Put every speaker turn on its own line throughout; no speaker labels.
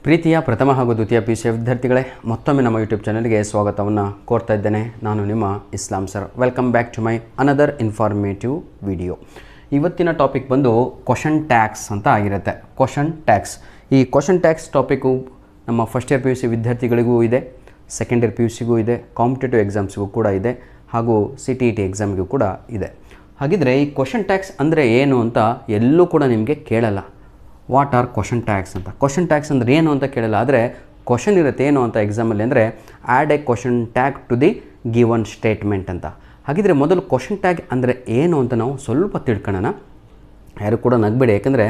ಪ್ರೀತಿಯ ಪ್ರಥಮ ಹಾಗೂ ದ್ವಿತೀಯ PUC ವಿದ್ಯಾರ್ಥಿಗಳೇ, ಮತ್ತೊಮ್ಮೆ ನಮ್ಮ ಯೂಟ್ಯೂಬ್ ಚಾನಲ್ಗೆ ಸ್ವಾಗತವನ್ನು ಕೋರ್ತಾ ಇದ್ದೇನೆ. ನಾನು ನಿಮ್ಮ Islam sir. Welcome back to my another informative video. ಇವತ್ತಿನ ಟಾಪಿಕ್ ಬಂದು ಕ್ವಶನ್ ಟ್ಯಾಕ್ಸ್ ಅಂತ ಆಗಿರುತ್ತೆ. ಕ್ವಶನ್ ಟ್ಯಾಕ್ಸ್, ಈ ಕ್ವಶನ್ ಟ್ಯಾಕ್ಸ್ ಟಾಪಿಕ್ಕು ನಮ್ಮ ಫಸ್ಟ್ ಇಯರ್ PUC ವಿದ್ಯಾರ್ಥಿಗಳಿಗೂ ಇದೆ, ಸೆಕೆಂಡ್ ಇಯರ್ PUCಗೂ ಇದೆ, ಕಾಂಪಿಟೇಟಿವ್ ಎಕ್ಸಾಮ್ಸ್ಗೂ ಕೂಡ ಇದೆ, ಹಾಗೂ CTET ಎಕ್ಸಾಮ್ಗೂ ಕೂಡ ಇದೆ. ಹಾಗಿದ್ರೆ ಈ ಕ್ವಶನ್ ಟ್ಯಾಕ್ಸ್ ಅಂದರೆ ಏನು ಅಂತ ಎಲ್ಲೂ ಕೂಡ ನಿಮಗೆ ಕೇಳಲ್ಲ. ವಾಟ್ ಆರ್ ಕ್ವಶನ್ ಟ್ಯಾಕ್ಸ್ ಅಂತ. ಕ್ವಶನ್ ಟ್ಯಾಕ್ಸ್ ಅಂದರೆ ಏನು ಅಂತ ಕೇಳಲ್ಲ, ಆದರೆ ಕ್ವಶನ್ ಇರುತ್ತೆ ಏನು ಅಂತ ಎಕ್ಸಾಮಲ್ಲಿ ಅಂದರೆ add a question tag to the given statement ಅಂತ. ಹಾಗಿದ್ರೆ ಮೊದಲು ಕ್ವಶನ್ ಟ್ಯಾಗ್ ಅಂದರೆ ಏನು ಅಂತ ನಾವು ಸ್ವಲ್ಪ ತಿಳ್ಕೊಳ್ಳೋಣ. ಯಾರು ಕೂಡ ನಗಬೇಡಿ, ಯಾಕಂದರೆ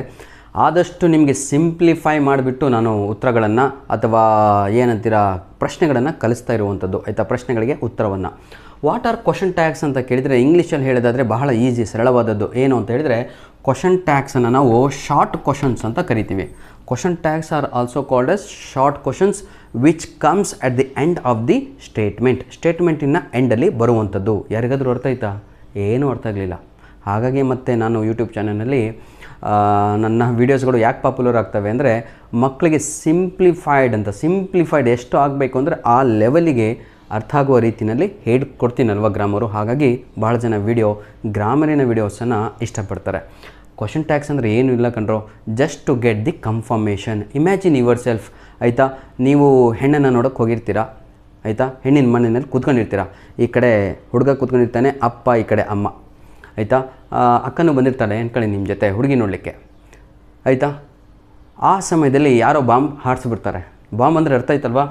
ಆದಷ್ಟು ನಿಮಗೆ ಸಿಂಪ್ಲಿಫೈ ಮಾಡಿಬಿಟ್ಟು ನಾನು ಉತ್ತರಗಳನ್ನು ಅಥವಾ ಏನಂತೀರ ಪ್ರಶ್ನೆಗಳನ್ನು ಕಲಿಸ್ತಾ ಇರುವಂಥದ್ದು, ಆಯಿತಾ. ಪ್ರಶ್ನೆಗಳಿಗೆ ಉತ್ತರವನ್ನು ವಾಟ್ ಆರ್ ಕ್ವಶನ್ ಟ್ಯಾಗ್ಸ್ ಅಂತ ಕೇಳಿದರೆ ಇಂಗ್ಲೀಷಲ್ಲಿ ಹೇಳೋದಾದರೆ ಬಹಳ ಈಸಿ, ಸರಳವಾದದ್ದು. ಏನು ಅಂತ ಹೇಳಿದರೆ ಕ್ವಶನ್ ಟ್ಯಾಗ್ಸನ್ನು ನಾವು ಶಾರ್ಟ್ ಕ್ವಶನ್ಸ್ ಅಂತ ಕರಿತೀವಿ. Question tags are also called as short questions which comes at the end of the ಸ್ಟೇಟ್ಮೆಂಟಿನ ಎಂಡಲ್ಲಿ ಬರುವಂಥದ್ದು. ಯಾರಿಗಾದರೂ ಅರ್ಥ ಆಯ್ತಾ? ಏನೂ ಅರ್ಥ ಆಗಲಿಲ್ಲ. ಹಾಗಾಗಿ ಮತ್ತೆ ನಾನು ಯೂಟ್ಯೂಬ್ ಚಾನಲ್ನಲ್ಲಿ ನನ್ನ ವೀಡಿಯೋಸ್ಗಳು ಯಾಕೆ ಪಾಪ್ಯುಲರ್ ಆಗ್ತವೆ ಅಂದರೆ ಮಕ್ಕಳಿಗೆ ಸಿಂಪ್ಲಿಫೈಡ್ ಎಷ್ಟು ಆಗಬೇಕು ಅಂದರೆ ಆ ಲೆವೆಲಿಗೆ ಅರ್ಥ ಆಗುವ ರೀತಿಯಲ್ಲಿ ಹೇಳ್ಕೊಡ್ತೀನಲ್ವ ಗ್ರಾಮರು. ಹಾಗಾಗಿ ಭಾಳ ಜನ ಗ್ರಾಮರಿನ ವೀಡಿಯೋಸನ್ನು ಇಷ್ಟಪಡ್ತಾರೆ. ಕ್ವಶನ್ ಟ್ಯಾಗ್ಸ್ ಅಂದರೆ ಏನೂ ಇಲ್ಲ ಕಣ್ರೋ, just to get the confirmation. Imagine yourself, ಆಯಿತಾ. ನೀವು ಹೆಣ್ಣನ್ನು ನೋಡೋಕ್ಕೆ ಹೋಗಿರ್ತೀರಾ, ಆಯಿತಾ. ಹೆಣ್ಣಿನ ಮನೆಯಲ್ಲಿ ಕೂತ್ಕೊಂಡಿರ್ತೀರ. ಈ ಕಡೆ ಹುಡುಗ ಕೂತ್ಕೊಂಡಿರ್ತಾನೆ, ಅಪ್ಪ ಈ ಕಡೆ ಅಮ್ಮ, ಆಯಿತಾ. ಅಕ್ಕನೂ ಬಂದಿರ್ತಾಳೆ ಅಂದ್ಕೊಳ್ಳಿ ನಿಮ್ಮ ಜೊತೆ ಹುಡುಗಿ ನೋಡಲಿಕ್ಕೆ, ಆಯಿತಾ. ಆ ಸಮಯದಲ್ಲಿ ಯಾರೋ ಬಾಂಬ್ ಹಾರಿಸ್ಬಿಡ್ತಾರೆ. ಬಾಂಬ್ ಅಂದರೆ ಅರ್ಥ ಆಯ್ತಲ್ವಾ?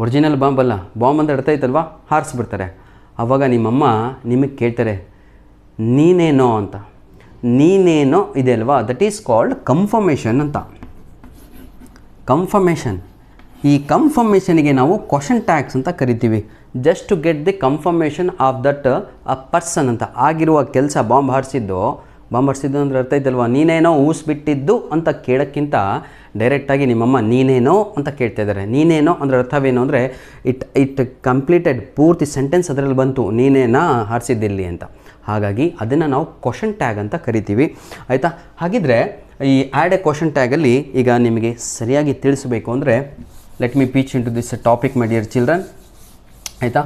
ಒರಿಜಿನಲ್ ಬಾಂಬ್ ಅಲ್ಲ, ಬಾಂಬ್ ಅಂದರೆ ಅರ್ಥ ಆಯ್ತಲ್ವಾ? ಹಾರಿಸ್ಬಿಡ್ತಾರೆ. ಆವಾಗ ನಿಮ್ಮಮ್ಮ ನಿಮಗೆ ಕೇಳ್ತಾರೆ ನೀನೇನೋ ಅಂತ. ನೀನೇನೋ ಇದೆ ಅಲ್ವಾ, ದಟ್ ಈಸ್ ಕಾಲ್ಡ್ ಕನ್ಫರ್ಮೇಷನ್ ಅಂತ. ಕನ್ಫರ್ಮೇಷನ್, ಈ ಕನ್ಫರ್ಮೇಷನಿಗೆ ನಾವು ಕ್ವಶನ್ ಟ್ಯಾಗ್ಸ್ ಅಂತ ಕರಿತೀವಿ. Just to get the confirmation of that a person ಅಂತ. ಆಗಿರುವ ಕೆಲಸ ಬಾಂಬ್ ಹಾರಿಸಿದ್ದು ಅಂದರೆ ಅರ್ಥ ಆಯ್ತಲ್ವಾ? ನೀನೇನೋ ಊಸ್ಬಿಟ್ಟಿದ್ದು ಅಂತ ಕೇಳೋಕ್ಕಿಂತ ಡೈರೆಕ್ಟಾಗಿ ನಿಮ್ಮಮ್ಮ ನೀನೇನೋ ಅಂತ ಕೇಳ್ತಾ ಇದ್ದಾರೆ. ನೀನೇನೋ ಅಂದರೆ ಅರ್ಥವೇನು ಅಂದರೆ ಇಟ್ ಕಂಪ್ಲೀಟೆಡ್, ಪೂರ್ತಿ ಸೆಂಟೆನ್ಸ್ ಅದರಲ್ಲಿ ಬಂತು, ನೀನೇನಾ ಹಾರಿಸಿದ್ದಿಲ್ಲಿ ಅಂತ. ಹಾಗಾಗಿ ಅದನ್ನು ನಾವು ಕ್ವಶನ್ ಟ್ಯಾಗ್ ಅಂತ ಕರಿತೀವಿ, ಆಯಿತಾ. ಹಾಗಿದ್ರೆ ಈ ಆ್ಯಡ್ ಎ ಕ್ವಶನ್ ಟ್ಯಾಗಲ್ಲಿ ಈಗ ನಿಮಗೆ ಸರಿಯಾಗಿ ತಿಳಿಸಬೇಕು ಅಂದರೆ let me peach into this topic my dear children, ಆಯಿತಾ.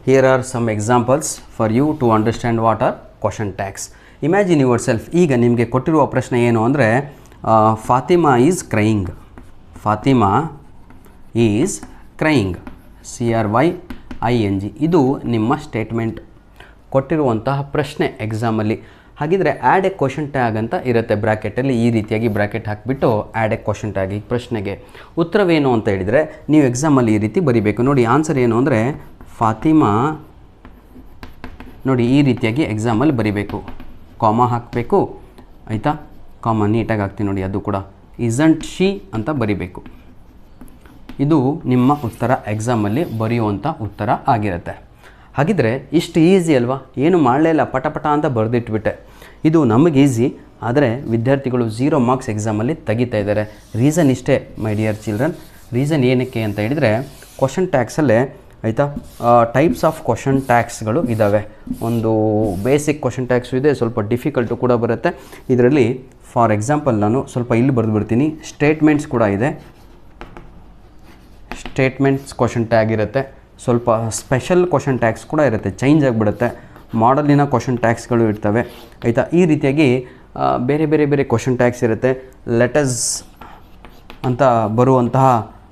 Here are some examples for you to understand what are question tags. Imagine yourself, ಈಗ ನಿಮಗೆ ಕೊಟ್ಟಿರುವ ಪ್ರಶ್ನೆ ಏನು ಅಂದರೆ Fatima is crying. Fatima is crying, CRYING. ಇದು ನಿಮ್ಮ ಸ್ಟೇಟ್ಮೆಂಟ್, ಕೊಟ್ಟಿರುವಂತಹ ಪ್ರಶ್ನೆ ಎಕ್ಸಾಮಲ್ಲಿ. ಹಾಗಿದ್ರೆ ಆ್ಯಡ್ ಎ ಕ್ವಶನ್ ಟ್ಯಾಗ್ ಅಂತ ಇರುತ್ತೆ ಬ್ರ್ಯಾಕೆಟಲ್ಲಿ. ಈ ರೀತಿಯಾಗಿ ಬ್ರ್ಯಾಕೆಟ್ ಹಾಕಿಬಿಟ್ಟು ಆ್ಯಡ್ ಎ ಕ್ವಶನ್ ಟ್ಯಾಗ್. ಈ ಪ್ರಶ್ನೆಗೆ ಉತ್ತರವೇನು ಅಂತ ಹೇಳಿದರೆ ನೀವು ಎಕ್ಸಾಮಲ್ಲಿ ಈ ರೀತಿ ಬರೀಬೇಕು. ನೋಡಿ ಆನ್ಸರ್ ಏನು ಅಂದರೆ ಫಾತಿಮಾ, ನೋಡಿ ಈ ರೀತಿಯಾಗಿ ಎಕ್ಸಾಮಲ್ಲಿ ಬರೀಬೇಕು. ಕಾಮ ಹಾಕಬೇಕು, ಆಯಿತಾ. ಕಾಮ ನೀಟಾಗಿ ಹಾಕ್ತೀನಿ ನೋಡಿ, ಅದು ಕೂಡ ಇಸಂಟ್ ಶಿ ಅಂತ ಬರೀಬೇಕು. ಇದು ನಿಮ್ಮ ಉತ್ತರ, ಎಕ್ಸಾಮಲ್ಲಿ ಬರೆಯುವಂಥ ಉತ್ತರ ಆಗಿರುತ್ತೆ. ಹಾಗಿದ್ರೆ ಇಷ್ಟು ಈಸಿ ಅಲ್ವಾ? ಏನು ಮಾಡಲೇ ಇಲ್ಲ, ಪಟ ಅಂತ ಬರೆದಿಟ್ಬಿಟ್ಟೆ. ಇದು ನಮಗೆ ಈಸಿ, ಆದರೆ ವಿದ್ಯಾರ್ಥಿಗಳು 0 ಮಾರ್ಕ್ಸ್ ಎಕ್ಸಾಮಲ್ಲಿ ತೆಗಿತಾ ಇದ್ದಾರೆ. ರೀಸನ್ ಇಷ್ಟೇ ಮೈ ಡಿಯರ್ ಚಿಲ್ಡ್ರನ್. ರೀಸನ್ ಏನಕ್ಕೆ ಅಂತ ಹೇಳಿದರೆ ಕ್ವಶನ್ ಟ್ಯಾಗ್ಸಲ್ಲೇ, ಆಯಿತಾ, ಟೈಪ್ಸ್ ಆಫ್ ಕ್ವಶನ್ ಟ್ಯಾಗ್ಸ್ಗಳು ಇದ್ದಾವೆ. ಒಂದು ಬೇಸಿಕ್ ಕ್ವಶನ್ ಟ್ಯಾಗ್ಸು ಇದೆ, ಸ್ವಲ್ಪ ಡಿಫಿಕಲ್ಟು ಕೂಡ ಬರುತ್ತೆ. ಇದರಲ್ಲಿ ಫಾರ್ ಎಕ್ಸಾಂಪಲ್ ನಾನು ಸ್ವಲ್ಪ ಇಲ್ಲಿ ಬರೆದುಬಿಡ್ತೀನಿ. ಸ್ಟೇಟ್ಮೆಂಟ್ಸ್ ಕೂಡ ಇದೆ. ಸ್ಟೇಟ್ಮೆಂಟ್ಸ್ ಕ್ವಶನ್ ಟ್ಯಾಗ್ ಇರುತ್ತೆ. ಸ್ವಲ್ಪ ಸ್ಪೆಷಲ್ ಕ್ವಶನ್ ಟ್ಯಾಗ್ಸ್ ಕೂಡ ಇರುತ್ತೆ, ಚೇಂಜ್ ಆಗಿಬಿಡುತ್ತೆ. ಮಾಡಲಿನ ಕ್ವಶನ್ ಟ್ಯಾಗ್ಸ್ಗಳು ಇರ್ತವೆ, ಆಯಿತಾ. ಈ ರೀತಿಯಾಗಿ ಬೇರೆ ಕ್ವಶನ್ ಟ್ಯಾಗ್ಸ್ ಇರುತ್ತೆ. ಲೆಟಸ್ ಅಂತ ಬರುವಂತಹ,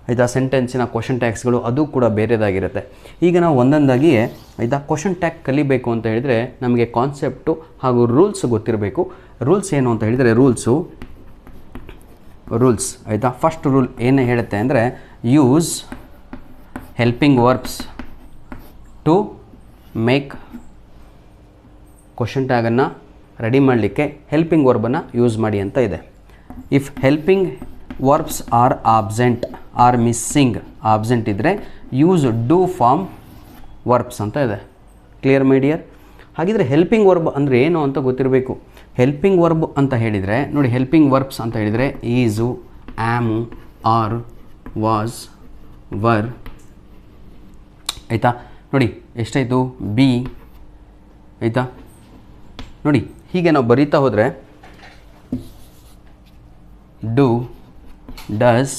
ಆಯಿತಾ, ಸೆಂಟೆನ್ಸಿನ ಕ್ವಶನ್ ಟ್ಯಾಗ್ಸ್ಗಳು ಅದು ಕೂಡ ಬೇರೆದಾಗಿರುತ್ತೆ. ಈಗ ನಾವು ಒಂದೊಂದಾಗಿ, ಆಯಿತಾ, ಕ್ವಶನ್ ಟ್ಯಾಗ್ ಕಲಿಬೇಕು ಅಂತ ಹೇಳಿದರೆ ನಮಗೆ ಕಾನ್ಸೆಪ್ಟು ಹಾಗೂ ರೂಲ್ಸ್ ಗೊತ್ತಿರಬೇಕು. ರೂಲ್ಸ್ ಏನು ಅಂತ ಹೇಳಿದರೆ ರೂಲ್ಸ್, ಆಯಿತಾ. ಫಸ್ಟ್ ರೂಲ್ ಏನು ಹೇಳುತ್ತೆ ಅಂದರೆ use helping verbs to make. Question ಟ್ಯಾಗನ್ನು ರೆಡಿ ಮಾಡಲಿಕ್ಕೆ ಹೆಲ್ಪಿಂಗ್ ವರ್ಬನ್ನು ಯೂಸ್ ಮಾಡಿ ಅಂತ ಇದೆ. If helping verbs are absent or missing, absent ಇದ್ದರೆ ಯೂಸ್ ಡೂ ಫಾರ್ಮ್ ವರ್ಬ್ಸ್ ಅಂತ ಇದೆ. Clear my dear? ಹಾಗಿದ್ರೆ ಹೆಲ್ಪಿಂಗ್ ವರ್ಬ್ ಅಂದರೆ ಏನು ಅಂತ ಗೊತ್ತಿರಬೇಕು. ಹೆಲ್ಪಿಂಗ್ ವರ್ಬ್ ಅಂತ ಹೇಳಿದರೆ ನೋಡಿ, ಹೆಲ್ಪಿಂಗ್ ವರ್ಬ್ಸ್ ಅಂತ ಹೇಳಿದರೆ ಈಸು, ಆ್ಯಮು, ಆರ್, ವಾಸ್, ವರ್, ಆಯಿತಾ. ನೋಡಿ ಎಷ್ಟಾಯಿತು? ಬಿ, ಆಯಿತಾ. ನೋಡಿ ಹೀಗೆ ನಾವು ಬರೀತಾ ಹೋದರೆ ಡೂ, ಡಸ್,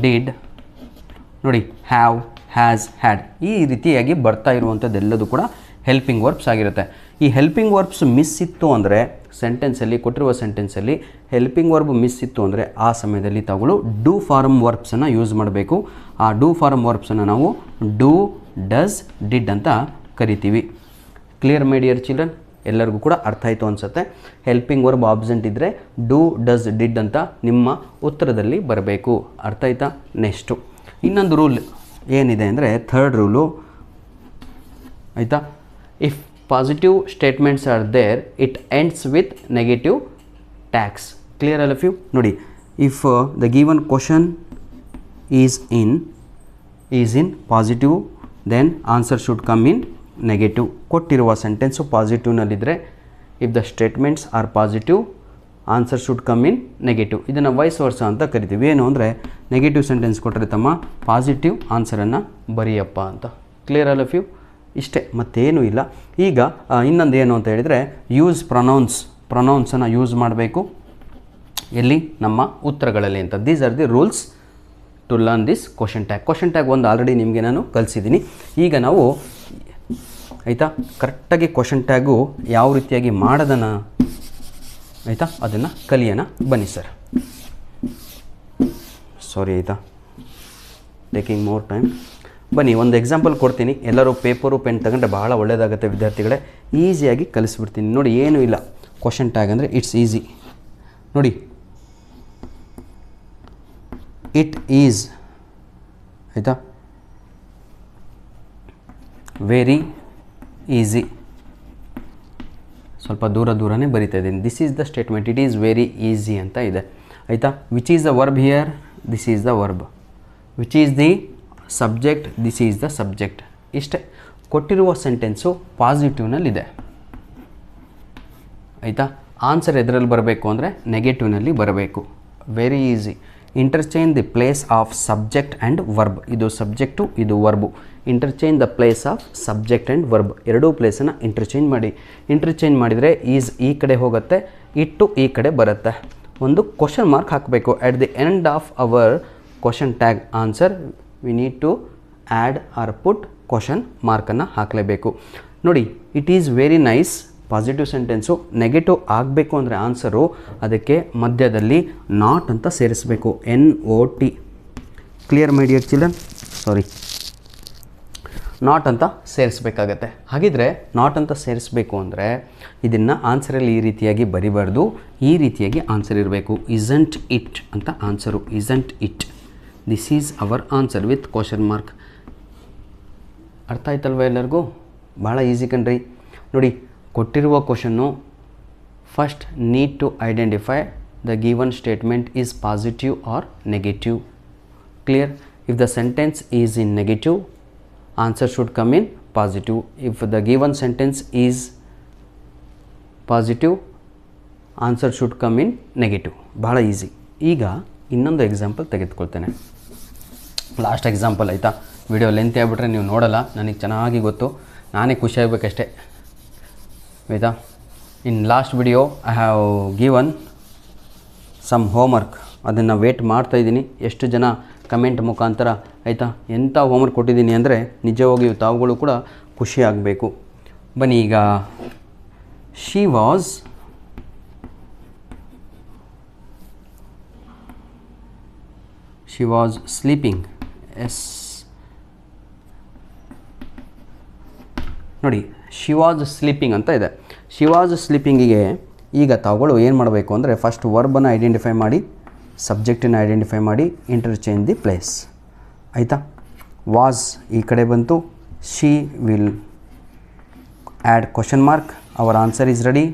ಡಿಡ್, ನೋಡಿ ಹ್ಯಾವ್, ಹ್ಯಾಸ್, ಹ್ಯಾಡ್, ಈ ರೀತಿಯಾಗಿ ಬರ್ತಾ ಇರುವಂಥದ್ದೆಲ್ಲದೂ ಕೂಡ ಹೆಲ್ಪಿಂಗ್ ವರ್ಬ್ಸ್ ಆಗಿರುತ್ತೆ. ಈ ಹೆಲ್ಪಿಂಗ್ ವರ್ಬ್ಸ್ ಮಿಸ್ ಇತ್ತು ಅಂದರೆ ಸೆಂಟೆನ್ಸಲ್ಲಿ, ಕೊಟ್ಟಿರುವ ಸೆಂಟೆನ್ಸಲ್ಲಿ ಹೆಲ್ಪಿಂಗ್ ವರ್ಬ್ ಮಿಸ್ ಇತ್ತು ಅಂದರೆ ಆ ಸಮಯದಲ್ಲಿ ತಾವುಗಳು ಡೂ ಫಾರ್ಮ್ ವರ್ಬ್ಸನ್ನು ಯೂಸ್ ಮಾಡಬೇಕು. ಆ ಡೂ ಫಾರ್ಮ್ ವರ್ಬ್ಸನ್ನು ನಾವು ಡೂ, ಡಸ್, ಡಿಡ್ ಅಂತ ಕರಿತೀವಿ. Clear my dear children? ಎಲ್ಲರಿಗೂ ಕೂಡ ಅರ್ಥ ಆಯಿತು ಅನಿಸುತ್ತೆ. ಹೆಲ್ಪಿಂಗ್ ವರ್ಬ್ ಆಬ್ಸೆಂಟ್ ಇದ್ದರೆ ಡೂ, ಡಸ್, ಡಿಡ್ ಅಂತ ನಿಮ್ಮ ಉತ್ತರದಲ್ಲಿ ಬರಬೇಕು. ಅರ್ಥ ಆಯ್ತಾ? ನೆಕ್ಸ್ಟು ಇನ್ನೊಂದು ರೂಲ್ ಏನಿದೆ ಅಂದರೆ ಥರ್ಡ್ ರೂಲು, ಆಯಿತಾ? If positive statements are there it ends with negative tags. Clear all of you? ನೋಡಿ, if the given question is in positive then answer should come in negative. ಕೊಟ್ಟಿರುವ sentence ಪಾಸಿಟಿವ್ನಲ್ಲಿದ್ದರೆ if the statements are positive answer should come in negative. ಇದನ್ನು vice versa ಅಂತ ಕರಿತೀವಿ. ಏನು ಅಂದರೆ negative sentence ಕೊಟ್ಟರೆ ತಮ್ಮ ಪಾಸಿಟಿವ್ ಆನ್ಸರನ್ನು ಬರೆಯಪ್ಪ ಅಂತ. Clear all of you? ಇಷ್ಟೇ, ಮತ್ತೇನೂ ಇಲ್ಲ. ಈಗ ಇನ್ನೊಂದು ಏನು ಅಂತ ಹೇಳಿದರೆ ಯೂಸ್ ಪ್ರೊನೌನ್ಸನ್ನು ಯೂಸ್ ಮಾಡಬೇಕು. ಎಲ್ಲಿ? ನಮ್ಮ ಉತ್ತರಗಳಲ್ಲಿ ಅಂತ. These are the rules to learn this question tag. Question tag ಒಂದು ಆಲ್ರೆಡಿ ನಿಮಗೆ ನಾನು ಕಲಿಸಿದ್ದೀನಿ. ಈಗ ನಾವು ಆಯಿತಾ ಕರೆಕ್ಟಾಗಿ ಕ್ವಶನ್ ಟ್ಯಾಗು ಯಾವ ರೀತಿಯಾಗಿ ಮಾಡೋದನ್ನು ಆಯಿತಾ ಅದನ್ನು ಕಲಿಯೋಣ ಬನ್ನಿ ಸರ್. ಸಾರಿ ಆಯಿತಾ, ಟೇಕಿಂಗ್ ಮೋರ್ ಟೈಮ್. ಬನ್ನಿ ಒಂದು ಎಕ್ಸಾಂಪಲ್ ಕೊಡ್ತೀನಿ. ಎಲ್ಲರೂ ಪೇಪರು ಪೆನ್ ತಗೊಂಡ್ರೆ ಭಾಳ ಒಳ್ಳೆಯದಾಗುತ್ತೆ ವಿದ್ಯಾರ್ಥಿಗಳೇ. ಈಸಿಯಾಗಿ ಕಲಿಸ್ಬಿಡ್ತೀನಿ. ನೋಡಿ, ಏನೂ ಇಲ್ಲ. ಕ್ವಶನ್ ಟ್ಯಾಗ್ ಅಂದರೆ ಇಟ್ಸ್ ಈಸಿ. ನೋಡಿ, ಇಟ್ ಈಸ್ ಆಯಿತಾ ವೆರಿ ಈಸಿ. ಸ್ವಲ್ಪ ದೂರನೇ ಬರಿತಾ ಇದ್ದೀನಿ. This is the statement. It is very easy ಅಂತ ಇದೆ ಆಯಿತಾ. Which is the verb here? This is the verb. Which is the subject? This is the subject. ಇಷ್ಟೇ. ಕೊಟ್ಟಿರುವ ಸೆಂಟೆನ್ಸು ಪಾಸಿಟಿವ್ನಲ್ಲಿದೆ ಆಯಿತಾ. ಆನ್ಸರ್ ಎದರಲ್ಲಿ ಬರಬೇಕು ಅಂದರೆ ನೆಗೆಟಿವ್ನಲ್ಲಿ ಬರಬೇಕು. Very easy. Interchange the place of subject and verb. ಇದು ಸಬ್ಜೆಕ್ಟು, ಇದು verb. Interchange the place of subject and verb. ಎರಡೂ ಪ್ಲೇಸನ್ನು ಇಂಟರ್ಚೇಂಜ್ ಮಾಡಿ. ಇಂಟರ್ಚೇಂಜ್ ಮಾಡಿದರೆ ಈಸ್ ಈ ಕಡೆ ಹೋಗುತ್ತೆ, ಇಟ್ಟು ಈ ಕಡೆ ಬರುತ್ತೆ. ಒಂದು ಕ್ವಶನ್ ಮಾರ್ಕ್ ಹಾಕಬೇಕು. At the end of our question tag answer we need to add or put question ಮಾರ್ಕನ್ನು ಹಾಕಲೇಬೇಕು. ನೋಡಿ, it is very nice positive sentence. Negative ಆಗಬೇಕು ಅಂದರೆ ಆನ್ಸರು ಅದಕ್ಕೆ ಮಧ್ಯದಲ್ಲಿ ನಾಟ್ ಅಂತ ಸೇರಿಸಬೇಕು. NOT. Clear my dear children? Sorry, not ಅಂತ ಸೇರಿಸಬೇಕಾಗತ್ತೆ. ಹಾಗಿದ್ರೆ ನಾಟ್ ಅಂತ ಸೇರಿಸಬೇಕು ಅಂದರೆ ಇದನ್ನು ಆನ್ಸರಲ್ಲಿ ಈ ರೀತಿಯಾಗಿ ಬರಿಬಾರ್ದು, ಈ ರೀತಿಯಾಗಿ ಆನ್ಸರ್ ಇರಬೇಕು. ಇಸಂಟ್ ಇಟ್ ಅಂತ answer. Isn't it. This is our answer with question mark. ಅರ್ಥ ಆಯ್ತಲ್ವ ಎಲ್ಲರಿಗೂ? ಭಾಳ ಈಸಿ ಕಣ್ರಿ. ನೋಡಿ, ಕೊಟ್ಟಿರುವ ಕ್ವಶನ್ನು first need to identify the given statement is positive or negative. Clear? If the sentence is in negative answer should come in positive. If the given sentence is positive answer should come in negative. ಬಹಳ easy. ಈಗ ಇನ್ನೊಂದು example ತೆಗೆದುಕೊಳ್ತೇನೆ. Last example ಆಯಿತಾ. Video length ಆಗಿಬಿಟ್ರೆ ನೀವು ನೋಡಲ್ಲ, ನನಗೆ ಚೆನ್ನಾಗಿ ಗೊತ್ತು. ನಾನೇ ಖುಷಿ ಆಗಬೇಕಷ್ಟೇ ಆಯಿತಾ. In last video I have given some homework. ಅದನ್ನು ವೇಟ್ ಮಾಡ್ತಾಯಿದ್ದೀನಿ ಎಷ್ಟು ಜನ ಕಮೆಂಟ್ ಮುಖಾಂತರ ಆಯಿತಾ ಎಂಥ ಹೋಮ್ವರ್ಕ್ ಕೊಟ್ಟಿದ್ದೀನಿ ಅಂದರೆ ನಿಜವಾಗಿಯೂ ತಾವುಗಳು ಕೂಡ ಖುಷಿ ಆಗಬೇಕು. ಬನ್ನಿ, ಈಗ ಶಿ ವಾಸ್ ಸ್ಲೀಪಿಂಗ್. ಎಸ್, ನೋಡಿ, ಶಿ ವಾಸ್ ಸ್ಲೀಪಿಂಗ್ ಅಂತ ಇದೆ. ಶಿ ವಾಸ್ ಸ್ಲೀಪಿಂಗಿಗೆ ಈಗ ತಾವುಗಳು ಏನು ಮಾಡಬೇಕು ಅಂದರೆ ಫಸ್ಟ್ ವರ್ಬನ್ನು ಐಡೆಂಟಿಫೈ ಮಾಡಿ, ಸಬ್ಜೆಕ್ಟನ್ನು ಐಡೆಂಟಿಫೈ ಮಾಡಿ, ಇಂಟರ್ಚೇಂಜ್ ದಿ ಪ್ಲೇಸ್ ಆಯಿತಾ. ವಾಸ್ ಈ ಕಡೆ ಬಂತು. She will add question mark. Our answer is ready.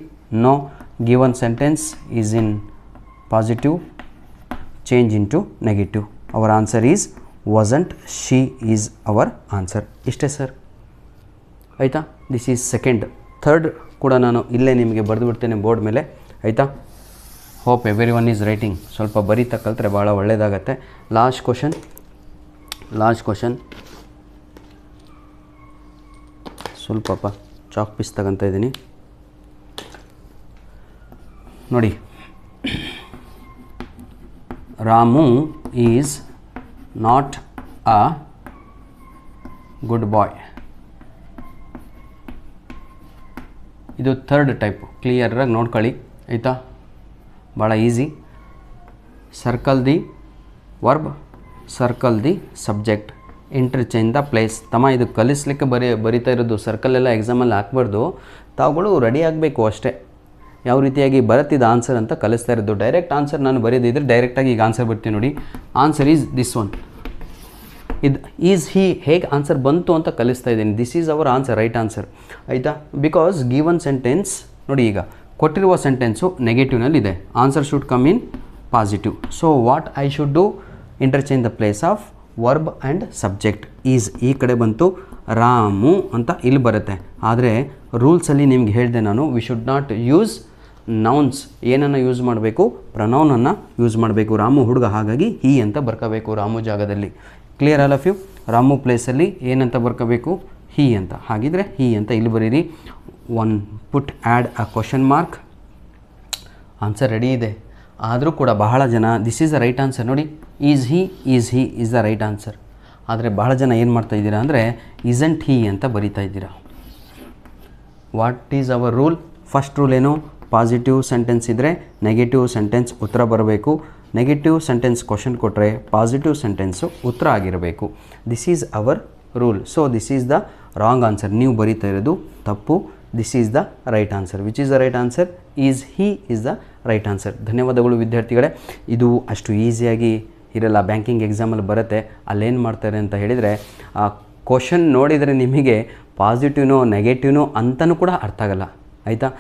No, given sentence is in positive, change into negative. Our answer is wasn't, she is our answer. ಇಷ್ಟೇ sir ಆಯಿತಾ. This is second. Third ಕೂಡ ನಾನು ಇಲ್ಲೇ ನಿಮಗೆ ಬರೆದು ಬಿಡ್ತೇನೆ board ಮೇಲೆ ಆಯಿತಾ. Hope everyone is writing. ಸ್ವಲ್ಪ ಬರೀತಾ ಕಲಿತ್ರೆ ಭಾಳ ಒಳ್ಳೆಯದಾಗತ್ತೆ. ಲಾಸ್ಟ್ ಕ್ವಶನ್ ಸ್ವಲ್ಪಪ್ಪ ಚಾಕ್ ಪೀಸ್ ತಗೊತಾ ಇದ್ದೀನಿ. ನೋಡಿ, Ramu is not a good boy. ಇದು ಥರ್ಡ್ ಟೈಪು, ಕ್ಲಿಯರಾಗಿ ನೋಡ್ಕೊಳ್ಳಿ ಆಯಿತಾ, ಭಾಳ easy. Circle the verb, circle the subject, interchange the place. ತಮ್ಮ ಇದು ಕಲಿಸ್ಲಿಕ್ಕೆ ಬರಿತಾ ಇರೋದು, ಸರ್ಕಲೆಲ್ಲ ಎಕ್ಸಾಮಲ್ಲಿ ಹಾಕ್ಬಾರ್ದು, ತಾವುಗಳು ರೆಡಿ ಆಗಬೇಕು ಅಷ್ಟೇ. ಯಾವ ರೀತಿಯಾಗಿ ಬರುತ್ತಿದ್ದ ಆನ್ಸರ್ ಅಂತ ಕಲಿಸ್ತಾ ಇರೋದು. ಡೈರೆಕ್ಟ್ ಆನ್ಸರ್ ನಾನು ಬರೆದಿದ್ದರೆ ಡೈರೆಕ್ಟಾಗಿ ಈಗ ಆನ್ಸರ್ ಬರ್ತೀನಿ ನೋಡಿ. Answer is this one. ಇದು ಈಸ್ ಹಿ ಹೇಗೆ ಆನ್ಸರ್ ಬಂತು ಅಂತ ಕಲಿಸ್ತಾ ಇದ್ದೀನಿ. This is our answer, right answer ಆಯಿತಾ. ಬಿಕಾಸ್ ಗಿವನ್ ಸೆಂಟೆನ್ಸ್ ನೋಡಿ, ಈಗ ಕೊಟ್ಟಿರುವ ಸೆಂಟೆನ್ಸು ನೆಗೆಟಿವ್ನಲ್ಲಿದೆ. Answer should come in positive. So what I should do, interchange the place of verb and subject. Is ಈ ಕಡೆ ಬಂತು, ರಾಮು ಅಂತ ಇಲ್ಲಿ ಬರುತ್ತೆ. ಆದರೆ ರೂಲ್ಸಲ್ಲಿ ನಿಮ್ಗೆ ಹೇಳಿದೆ ನಾನು, we should not use nouns. ಏನನ್ನು ಯೂಸ್ ಮಾಡಬೇಕು, ಪ್ರನೌನನ್ನು ಯೂಸ್ ಮಾಡಬೇಕು. ರಾಮು ಹುಡುಗ, ಹಾಗಾಗಿ ಹಿ ಅಂತ ಬರ್ಕೋಬೇಕು ರಾಮು ಜಾಗದಲ್ಲಿ. Clear all of you. Ramu ಪ್ಲೇಸಲ್ಲಿ ಏನಂತ ಬರ್ಕೋಬೇಕು, ಹಿ ಅಂತ. ಹಾಗಿದ್ರೆ ಹಿ ಅಂತ ಇಲ್ಲಿ ಬರೀರಿ. One put add a question mark. Answer ready ಇದೆ, ಆದರೂ ಕೂಡ ಬಹಳ ಜನ this is the right answer ನೋಡಿ, is he is the right answer. ಆದರೆ ಬಹಳ ಜನ ಏನು ಮಾಡ್ತಾಯಿದ್ದೀರಾ ಅಂದರೆ ಇಸಂಟ್ ಹಿ ಅಂತ ಬರಿತಾ ಇದ್ದೀರಾ. What is our rule? First rule ಏನು, ಪಾಸಿಟಿವ್ ಸೆಂಟೆನ್ಸ್ ಇದ್ದರೆ ನೆಗೆಟಿವ್ ಸೆಂಟೆನ್ಸ್ ಉತ್ತರ ಬರಬೇಕು. ನೆಗೆಟಿವ್ ಸೆಂಟೆನ್ಸ್ ಕ್ವಶನ್ ಕೊಟ್ಟರೆ ಪಾಸಿಟಿವ್ ಸೆಂಟೆನ್ಸು ಉತ್ತರ ಆಗಿರಬೇಕು. This is hour rule. So this is the wrong answer. ನೀವು ಬರೀತಾ ಇರೋದು ತಪ್ಪು. This is the right answer. Which is the right answer? Is he is the right answer. ಧನ್ಯವಾದಗಳು ವಿದ್ಯಾರ್ಥಿಗಳೇ. ಇದು ಅಷ್ಟು ಈಸಿಯಾಗಿ ಇರಲ್ಲ, ಬ್ಯಾಂಕಿಂಗ್ ಎಕ್ಸಾಮಲ್ಲಿ ಬರುತ್ತೆ. ಅಲ್ಲೇನು ಮಾಡ್ತಾರೆ ಅಂತ ಹೇಳಿದರೆ, ಆ ಕ್ವಶನ್ ನೋಡಿದರೆ ನಿಮಗೆ ಪಾಸಿಟಿವ್ನೋ ನೆಗೆಟಿವ್ನೋ ಅಂತಲೂ ಕೂಡ ಅರ್ಥ ಆಗಲ್ಲ ಆಯಿತಾ.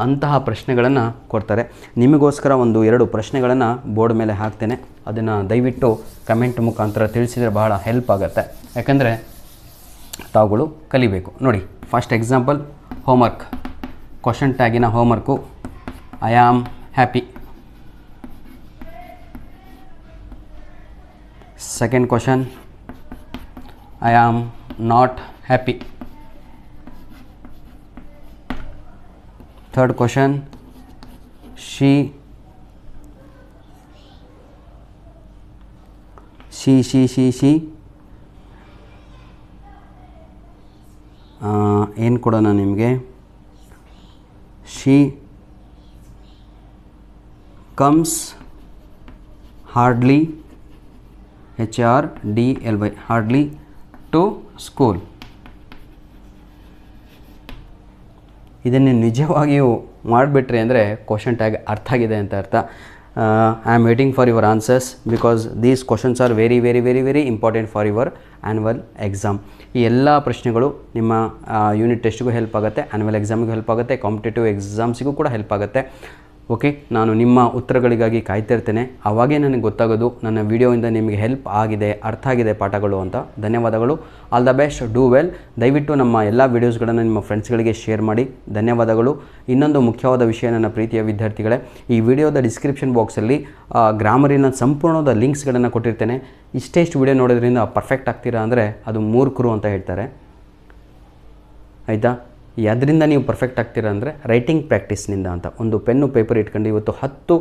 ಅಂತಹ ಪ್ರಶ್ನೆಗಳನ್ನು ಕೊಡ್ತಾರೆ. ನಿಮಗೋಸ್ಕರ 1-2 ಪ್ರಶ್ನೆಗಳನ್ನು ಬೋರ್ಡ್ ಮೇಲೆ ಹಾಕ್ತೇನೆ. ಅದನ್ನು ದಯವಿಟ್ಟು ಕಮೆಂಟ್ ಮುಖಾಂತರ ತಿಳಿಸಿದರೆ ಬಹಳ ಹೆಲ್ಪ್ ಆಗುತ್ತೆ. ಯಾಕಂದರೆ ತಾವುಗಳು ಕಲಿಬೇಕು. ನೋಡಿ, ಫಸ್ಟ್ ಎಕ್ಸಾಂಪಲ್ ಹೋಮ್ವರ್ಕ್. ಕ್ವಶನ್ ಟ್ಯಾಗಿನ homework, I am happy. Second question, I am not happy. Third question, she ಏನು ಕೊಡೋಣ ನಿಮಗೆ, she comes hardly HRDLY hardly to school. ಇದನ್ನು ನಿಜವಾಗಿಯೂ ಮಾಡಿಬಿಟ್ರಿ ಅಂದರೆ ಕ್ವಶನ್ ಟ್ಯಾಗ್ ಅರ್ಥ ಆಗಿದೆ ಅಂತ ಅರ್ಥ. I am waiting for your answers because these questions are very very very very important for your annual exam. ಈ ಎಲ್ಲ ಪ್ರಶ್ನೆಗಳು ನಿಮ್ಮ ಯೂನಿಟ್ ಟೆಸ್ಟ್ಗೂ ಹೆಲ್ಪ್ ಆಗುತ್ತೆ, ಆ್ಯನ್ಯುವಲ್ ಎಕ್ಸಾಮಿಗೂ ಹೆಲ್ಪ್ ಆಗುತ್ತೆ, ಕಾಂಪಿಟೇಟಿವ್ ಎಕ್ಸಾಮ್ಸಿಗೂ ಕೂಡ ಹೆಲ್ಪ್ ಆಗುತ್ತೆ. ಓಕೆ, ನಾನು ನಿಮ್ಮ ಉತ್ತರಗಳಿಗಾಗಿ ಕಾಯ್ತಾ ಇರ್ತೇನೆ. ಆವಾಗೇ ನನಗೆ ಗೊತ್ತಾಗೋದು ನನ್ನ ವಿಡಿಯೋಯಿಂದ ನಿಮಗೆ ಹೆಲ್ಪ್ ಆಗಿದೆ, ಅರ್ಥ ಆಗಿದೆ ಪಾಠಗಳು ಅಂತ. ಧನ್ಯವಾದಗಳು. All the best, do well. ದಯವಿಟ್ಟು ನಮ್ಮ ಎಲ್ಲ ವೀಡಿಯೋಸ್ಗಳನ್ನು ನಿಮ್ಮ ಫ್ರೆಂಡ್ಸ್ಗಳಿಗೆ ಶೇರ್ ಮಾಡಿ. ಧನ್ಯವಾದಗಳು. ಇನ್ನೊಂದು ಮುಖ್ಯವಾದ ವಿಷಯ ನನ್ನ ಪ್ರೀತಿಯ ವಿದ್ಯಾರ್ಥಿಗಳೇ, ಈ ವಿಡಿಯೋದ ಡಿಸ್ಕ್ರಿಪ್ಷನ್ ಬಾಕ್ಸಲ್ಲಿ ಗ್ರಾಮರಿನ ಸಂಪೂರ್ಣವಾದ ಲಿಂಕ್ಸ್ಗಳನ್ನು ಕೊಟ್ಟಿರ್ತೇನೆ. ಇಷ್ಟೆಷ್ಟು ವಿಡಿಯೋ ನೋಡೋದ್ರಿಂದ ಪರ್ಫೆಕ್ಟ್ ಆಗ್ತೀರಾ ಅಂದರೆ ಅದು ಮೂರ್ಖರು ಅಂತ ಹೇಳ್ತಾರೆ ಆಯಿತಾ. ಅದರಿಂದ ನೀವು ಪರ್ಫೆಕ್ಟ್ ಆಗ್ತೀರಾ ಅಂದರೆ ರೈಟಿಂಗ್ ಪ್ರಾಕ್ಟೀಸ್ನಿಂದ ಅಂತ. ಒಂದು ಪೆನ್ನು ಪೇಪರ್ ಇಟ್ಕೊಂಡು ಇವತ್ತು 10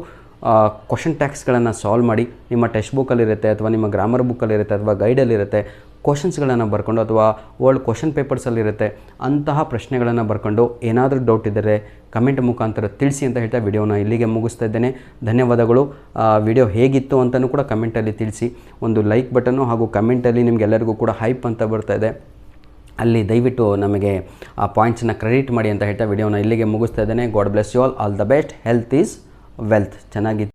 ಕ್ವಶನ್ ಟ್ಯಾಗ್ಸ್ಗಳನ್ನು ಸಾಲ್ವ್ ಮಾಡಿ. ನಿಮ್ಮ ಟೆಕ್ಸ್ಟ್ ಬುಕ್ಕಲ್ಲಿರುತ್ತೆ ಅಥವಾ ನಿಮ್ಮ ಗ್ರಾಮರ್ ಬುಕ್ಕಲ್ಲಿರುತ್ತೆ ಅಥವಾ ಗೈಡಲ್ಲಿರುತ್ತೆ. ಕ್ವಶನ್ಸ್ಗಳನ್ನು ಬರ್ಕೊಂಡು ಅಥವಾ ಓಲ್ಡ್ ಕ್ವಶನ್ ಪೇಪರ್ಸಲ್ಲಿರುತ್ತೆ. ಅಂತಹ ಪ್ರಶ್ನೆಗಳನ್ನು ಬರ್ಕೊಂಡು ಏನಾದರೂ ಡೌಟ್ ಇದ್ದರೆ ಕಮೆಂಟ್ ಮುಖಾಂತರ ತಿಳಿಸಿ ಅಂತ ಹೇಳ್ತಾ ವಿಡಿಯೋನ ಇಲ್ಲಿಗೆ ಮುಗಿಸ್ತಾ ಇದ್ದೇನೆ. ಧನ್ಯವಾದಗಳು. ವಿಡಿಯೋ ಹೇಗಿತ್ತು ಅಂತಲೂ ಕೂಡ ಕಮೆಂಟಲ್ಲಿ ತಿಳಿಸಿ. ಒಂದು ಲೈಕ್ ಬಟನ್ನು ಹಾಗೂ ಕಮೆಂಟಲ್ಲಿ ನಿಮಗೆಲ್ಲರಿಗೂ ಕೂಡ ಹೈಪ್ ಅಂತ ಬರ್ತಾ ಇದೆ, ಅಲ್ಲಿ ದಯವಿಟ್ಟು ನಮಗೆ ಆ ಪಾಯಿಂಟ್ಸನ್ನ ಕ್ರೆಡಿಟ್ ಮಾಡಿ ಅಂತ ಹೇಳ್ತಾ ವಿಡಿಯೋನ ಇಲ್ಲಿಗೆ ಮುಗಿಸ್ತಾ ಇದ್ದೇನೆ. God bless you all the best. Health is wealth. ಚೆನ್ನಾಗಿ